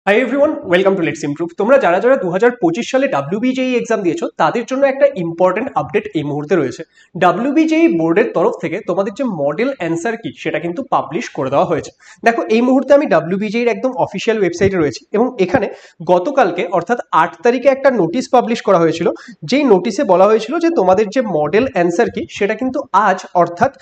Hi everyone, welcome to let's improve. তোমরা যারা যারা 2025 সালে WBJEE এক্সাম দিয়েছো তাদের জন্য একটা ইম্পর্টেন্ট আপডেট এই মুহূর্তে রয়েছে। WBJEE বোর্ডের তরফ থেকে তোমাদের যে মডেল অ্যান্সার কি সেটা কিন্তু পাবলিশ করে দেওয়া হয়েছে। দেখো, এই মুহূর্তে আমি WBJEE এর একদম অফিসিয়াল ওয়েবসাইটে রয়েছি এবং এখানে গতকালকে অর্থাৎ 8 তারিখে একটা নোটিশ পাবলিশ করা হয়েছিল, যেই নোটিশে বলা হয়েছিল যে তোমাদের যে মডেল অ্যান্সার কি সেটা কিন্তু আজ অর্থাৎ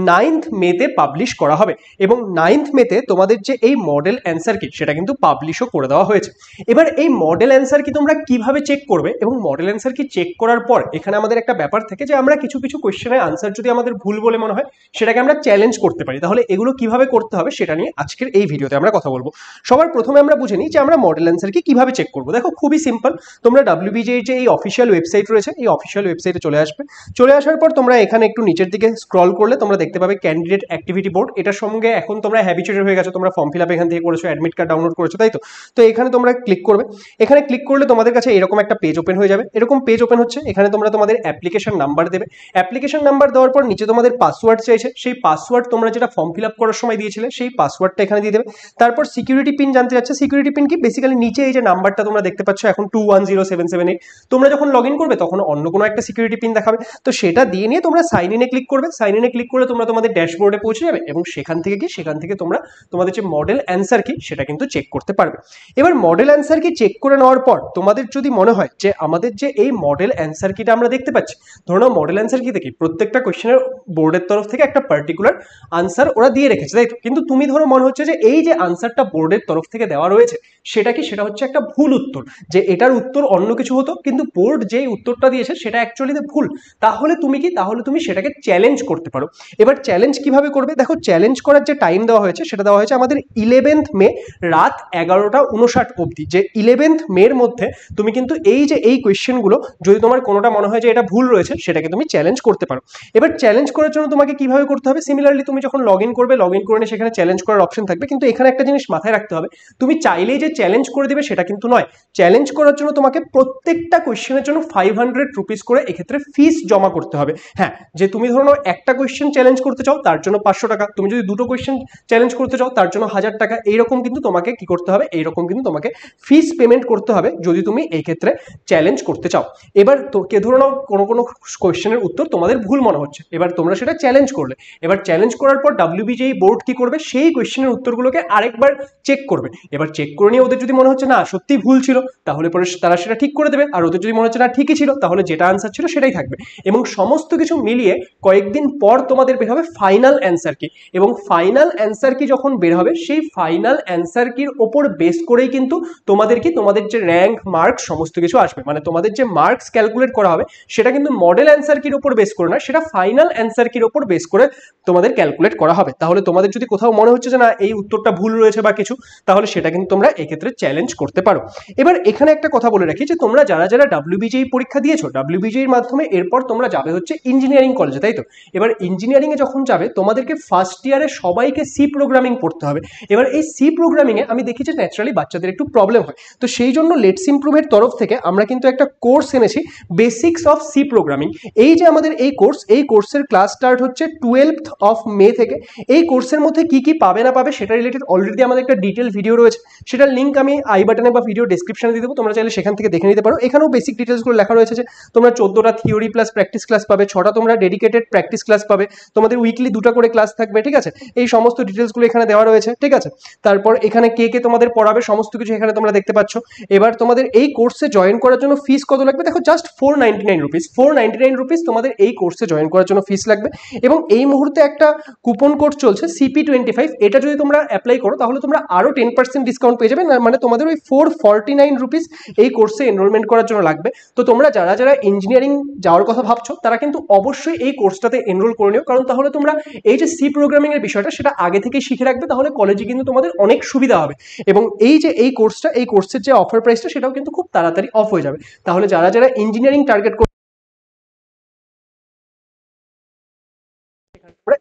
9th মেতে পাবলিশ করা হবে এবং 9th মেতে তোমাদের যে এই মডেল অ্যান্সার কি সেটা কিন্তু পাবলিশও করে দেওয়া হয়েছে। এবার এই মডেল অ্যান্সার কি তোমরা কিভাবে চেক করবে এবং মডেল অ্যান্সার কি চেক করার পর এখানে আমাদের একটা ব্যাপার থাকে যে আমরা কিছু কিছু কোশ্চেনের আনসার যদি আমাদের ভুল বলে মনে হয় সেটাকে আমরা চ্যালেঞ্জ করতে পারি। তাহলে এগুলো কিভাবে করতে হবে সেটা নিয়ে আজকের এই ভিডিওতে আমরা কথা বলবো। সবার প্রথমে আমরা বুঝে নিই যে আমরা মডেল অ্যান্সার কি কিভাবে চেক করবো। দেখো, খুবই সিম্পল। তোমরা WBJEE যে এই অফিসিয়াল ওয়েবসাইট রয়েছে এই অফিসিয়াল ওয়েবসাইটে চলে আসবে। চলে আসার পর তোমরা এখানে একটু নিচের দিকে স্ক্রল করলে তোমরা দেখতে পাবে ক্যান্ডিডেট অ্যাক্টিভিটি বোর্ড। এটার সঙ্গে এখন তোমরা হ্যাবিচুয়েটেড হয়ে গেছো, তোমরা ফর্ম ফিল আপ এখান থেকে করেছো, অ্যাডমিট কার্ড ডাউনলোড করেছো, তাই তো? তো এখানে তোমরা ক্লিক করবে। এখানে ক্লিক করলে তোমাদের কাছে এরকম একটা পেজ ওপেন হয়ে যাবে। এরকম পেজ ওপেন হচ্ছে, এখানে তোমরা তোমাদের অ্যাপ্লিকেশন নাম্বার দেবে। অ্যাপ্লিকেশন নাম্বার দেওয়ার পর নিচে তোমাদের পাসওয়ার্ড চাইছে, সেই পাসওয়ার্ড তোমরা যেটা ফর্ম ফিল আপ করার সময় দিয়েছিলে সেই পাসওয়ার্ডটা এখানে দিয়ে দেবে। তারপর সিকিউরিটি পিন জানতে যাচ্ছে। সিকিউরিটি পিন কি? বেসিক্যালি নিচে এই যে নাম্বারটা তোমরা দেখতে পাচ্ছ এখন 210778, তোমরা যখন লগ ইন করবে তখন অন্য কোনো একটা সিকিউরিটি পিন দেখাবে, তো সেটা দিয়ে নিয়ে তোমরা সাইন ইনে ক্লিক করবে। সাইন ইনে ক্লিক করলে তোমরা তোমাদের ড্যাশবোর্ডে পৌঁছে যাবে এবং সেখান থেকে তোমরা তোমাদের যে মডেল অ্যান্সার কি সেটা কিন্তু চেক করতে পারবে। এবার মডেল অ্যান্সার কি চেক করে নেওয়ার পর তোমাদের যদি মনে হয় যে আমাদের যে এই মডেল অ্যান্সার কিটা আমরা দেখতে পাচ্ছি, ধরো নাও মডেল অ্যান্সার কি দেখি প্রত্যেকটা কোশ্চেনের বোর্ডের তরফ থেকে একটা পার্টিকুলার আনসার ওরা দিয়ে রেখেছে, তাই তো? কিন্তু তুমি ধরো মনে হচ্ছে যে এই যে আনসারটা বোর্ডের তরফ থেকে দেওয়া রয়েছে সেটা কি, সেটা হচ্ছে একটা ভুল উত্তর, যে এটার উত্তর অন্য কিছু হতো কিন্তু বোর্ড যেই উত্তরটা দিয়েছে সেটা অ্যাকচুয়ালিতে ভুল। তাহলে তুমি কি, তাহলে তুমি সেটাকে চ্যালেঞ্জ করতে পারো। এবার চ্যালেঞ্জ কিভাবে করবে? দেখো, চ্যালেঞ্জ করার যে টাইম দেওয়া হয়েছে সেটা দেওয়া হয়েছে আমাদের 11th মে রাত 11টা 59 অবধি। যে 11th মের মধ্যে তুমি কিন্তু এই যে এই কোয়েশ্চেনগুলো যদি তোমার কোনোটা মনে হয় যে এটা ভুল রয়েছে সেটাকে তুমি চ্যালেঞ্জ করতে পারো। এবার চ্যালেঞ্জ করার জন্য তোমাকে কিভাবে করতে হবে? সিমিলারলি তুমি যখন লগ ইন করবে, লগ ইন করে নিয়ে সেখানে চ্যালেঞ্জ করার অপশন থাকবে, কিন্তু এখানে একটা জিনিস মাথায় রাখতে হবে, তুমি চাইলেই যে চ্যালেঞ্জ করে দেবে সেটা কিন্তু নয়। চ্যালেঞ্জ করার জন্য তোমাকে প্রত্যেকটা কোয়েশ্চেনের জন্য 500 রুপিস করে এক্ষেত্রে ফিস জমা করতে হবে। হ্যাঁ, যে তুমি ধরো একটা কোয়েশ্চেন চ্যালেঞ্জ করতে চাও তার জন্য 500 টাকা, তুমি যদি দুটো কোয়েশ্চেন চ্যালেঞ্জ করতে চাও তার জন্য 1000 টাকা, এইরকম কিন্তু তোমাকে কি করতে হবে, এইরকম কিন্তু তোমাকে ফিস পেমেন্ট করতে হবে যদি তুমি এই ক্ষেত্রে চ্যালেঞ্জ করতে চাও। এবার তো কে ধরো নাও কোনো কোনো কোয়েশ্চেনের উত্তর তোমাদের ভুল মনে হচ্ছে, এবার তোমরা সেটা চ্যালেঞ্জ করলে। এবার চ্যালেঞ্জ করার পর WBJEE বোর্ড কি করবে, সেই কোয়েশ্চেনের উত্তরগুলোকে আরেকবার চেক করবে। এবার চেক করে নিয়ে ওদের যদি মনে হচ্ছে না সত্যিই ভুল ছিল তাহলে পরে তারা সেটা ঠিক করে দেবে, আর ওদের যদি মনে হচ্ছে না ঠিকই ছিল তাহলে যেটা আনসার ছিল সেটাই থাকবে। এবং সমস্ত কিছু মিলিয়ে কয়েকদিন পর তোমাদের বের হবে ফাইনাল অ্যান্সার কি, এবং ফাইনাল অ্যান্সার কি যখন বের হবে সেই ফাইনাল অ্যান্সার কির ওপর বেস করেই কিন্তু তোমাদের কি, তোমাদের যে র্যাঙ্ক মার্কস সমস্ত কিছু আসবে। মানে তোমাদের যে মার্কস ক্যালকুলেট করা হবে সেটা কিন্তু মডেল অ্যান্সার কির ওপর বেস করে না, সেটা ফাইনাল অ্যান্সার কির ওপর বেস করে তোমাদের ক্যালকুলেট করা হবে। তাহলে তোমাদের যদি কোথাও মনে হচ্ছে যে না এই উত্তরটা ভুল রয়েছে বা কিছু, তাহলে সেটা কিন্তু তোমরা এক্ষেত্রে চ্যালেঞ্জ করতে পারো। এবার এখানে একটা কথা বলে রাখি যে তোমরা যারা যারা WBJEE পরীক্ষা দিয়েছো, WBJEE মাধ্যমে এরপর তোমরা যাবে হচ্ছে ইঞ্জিনিয়ারিং কলেজে, তাই তো? এবার ইঞ্জিনিয়ারিং এ যখন যাবে তোমাদেরকে ফার্স্ট ইয়ারে সবাইকে সি প্রোগ্রামিং পড়তে হবে। এবার এই সি প্রোগ্রামিং এ আমি দেখি যে ন্যাচারালি বাচ্চাদের একটু প্রবলেম হয়, তো সেই জন্য লেটস ইমপ্রুভের তরফ থেকে আমরা কিন্তু একটা কোর্স এনেছি, বেসিক্স অফ সি প্রোগ্রামিং। এই যে আমাদের এই কোর্স, এই কোর্সের ক্লাস স্টার্ট হচ্ছে 12th of May থেকে। এই কোর্সের মধ্যে কি কি পাবে না পাবে সেটা রিলেটেড অলরেডি আমাদের একটা ডিটেল ভিডিও রয়েছে, সেটার লিঙ্ক আমি আই বাটনে বা ভিডিও ডেসক্রিপশনে দিয়ে দেবো, তোমরা চাইলে সেখান থেকে দেখে নিতে পারো। এখানেও বেসিক ডিটেলসগুলো লেখা রয়েছে যে তোমরা 14টা থিওরি প্লাস প্র্যাকটিস ক্লাস পাবে, 6টা তোমরা ডেডিকেটেড প্র্যাকটিস ক্লাস পাবে, তোমাদের উইকলি 2টা করে ক্লাস থাকবে, ঠিক আছে? এই সমস্ত ডিটেলসগুলো এখানে দেওয়া রয়েছে, ঠিক আছে? তারপর এখানে কে কে তোমাদের পড়াবে সমস্ত কিছু এখানে তোমরা দেখতে পাচ্ছ। এবার তোমাদের এই কোর্সে জয়েন করার জন্য ফিস কত লাগবে? দেখো, জাস্ট 499 রুপিস, 499 রুপিস তোমাদের এই কোর্সে জয়েন করার জন্য ফিস লাগবে। এবং এই মুহূর্তে একটা কুপন কোড চলছে CP25, এটা যদি তোমরা অ্যাপ্লাই করো তাহলে তোমরা আরো 10% ডিসকাউন্ট পেয়ে যাবে। মানে তোমাদের ওই 449 রুপিস এই কোর্সে এনরোলমেন্ট করার জন্য লাগবে। তো তোমরা যারা যারা ইঞ্জিনিয়ারিং যাওয়ার কথা ভাবছো তারা কিন্তু অবশ্যই এই কোর্সটাতে এনরোল করে নিও, কারণ তাহলে তোমরা এই যে সি প্রোগ্রামিং এর বিষয়টা সেটা আগে থেকেই শিখে রাখবে, তাহলে কলেজে কিন্তু তোমাদের অনেক সুবিধা হবে। এবং এই যে এই কোর্সটা, এই কোর্সের যে অফার প্রাইসটা সেটাও কিন্তু খুব তাড়াতাড়ি অফ হয়ে যাবে। তাহলে যারা যারা ইঞ্জিনিয়ারিং টার্গেট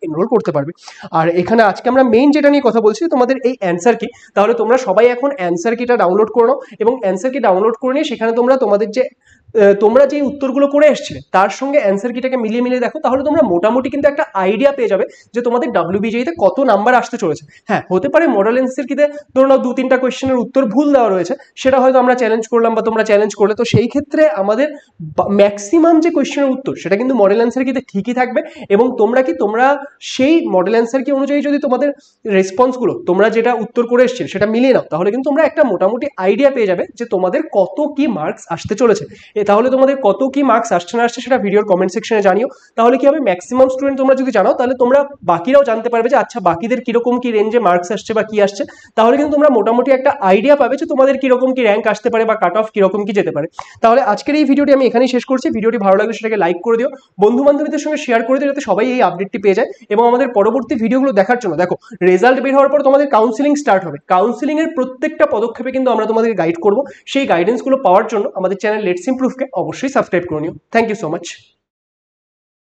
এনরোল করতে পারবে। আর এখানে আজকে আমরা মেইন যেটা নিয়ে কথা বলছি তোমাদের এই অ্যান্সার কি, তাহলে তোমরা সবাই এখন অ্যান্সার কিটা ডাউনলোড করে নাও এবং অ্যান্সার কি ডাউনলোড করে নিয়ে সেখানে তোমরা তোমাদের যে তোমরা যে উত্তরগুলো করে এসছিলে তার সঙ্গে অ্যান্সার কিটাকে মিলিয়ে মিলিয়ে দেখো, তাহলে তোমরা মোটামুটি কিন্তু একটা আইডিয়া পেয়ে যাবে যে তোমাদের WBJতে কত নাম্বার আসতে চলেছে। হ্যাঁ, হতে পারে মডেল অ্যান্সার কিতে ধরো নাও 2-3টা কোয়েশ্চেনের উত্তর ভুল দেওয়া রয়েছে, সেটা হয়তো আমরা চ্যালেঞ্জ করলাম বা তোমরা চ্যালেঞ্জ করলে, তো সেই ক্ষেত্রে আমাদের ম্যাক্সিমাম যে কোয়েশ্চেনের উত্তর সেটা কিন্তু মডেল অ্যান্সার কিতে ঠিকই থাকবে। এবং তোমরা সেই মডেল অ্যান্সার কি অনুযায়ী যদি তোমাদের রেসপন্সগুলো তোমরা যেটা উত্তর করে এসেছিলে সেটা মিলিয়ে নাও, তাহলে কিন্তু তোমরা একটা মোটামুটি আইডিয়া পেয়ে যাবে যে তোমাদের কত কি মার্কস আসতে চলেছে। তাহলে তোমাদের কত কি মার্কস আসছে না আসছে সেটা ভিডিওর কমেন্ট সেকশনে জানিও। তাহলে কি হবে, ম্যাক্সিমাম স্টুডেন্ট তোমরা যদি জানাও তাহলে তোমরা বাকিরাও জানতে পারবে যে আচ্ছা বাকিদের কিরকম কি রেঞ্জে মার্কস আসছে বা কি আসছে। তাহলে কিন্তু তোমরা মোটামুটি একটা আইডিয়া পাবে যে তোমাদের কিরকম কি র্যাঙ্ক আসতে পারে বা কাট অফ কিরকম কি যেতে পারে। তাহলে আজকের এই ভিডিওটি আমি এখানেই শেষ করছি। ভিডিওটি ভালো লাগলে সেটাকে লাইক করে দিও, বন্ধু বান্ধবীদের সঙ্গে শেয়ার করে দিও, যাতে সবাই এই আপডেটটি পেয়ে যায়। এবং আমাদের পরবর্তী ভিডিওগুলো দেখার জন্য দেখো, রেজাল্ট বের হওয়ার পর তোমাদের কাউন্সিলিং স্টার্ট হবে, কাউন্সিলিং এর প্রত্যেকটা পদক্ষেপে কিন্তু আমরা তোমাদের গাইড করব। সেই গাইডেন্সগুলো পাওয়ার জন্য আমাদের চ্যানেল লেটস ইমপ্রুভকে অবশ্যই সাবস্ক্রাইব করে নিও। Thank you so much.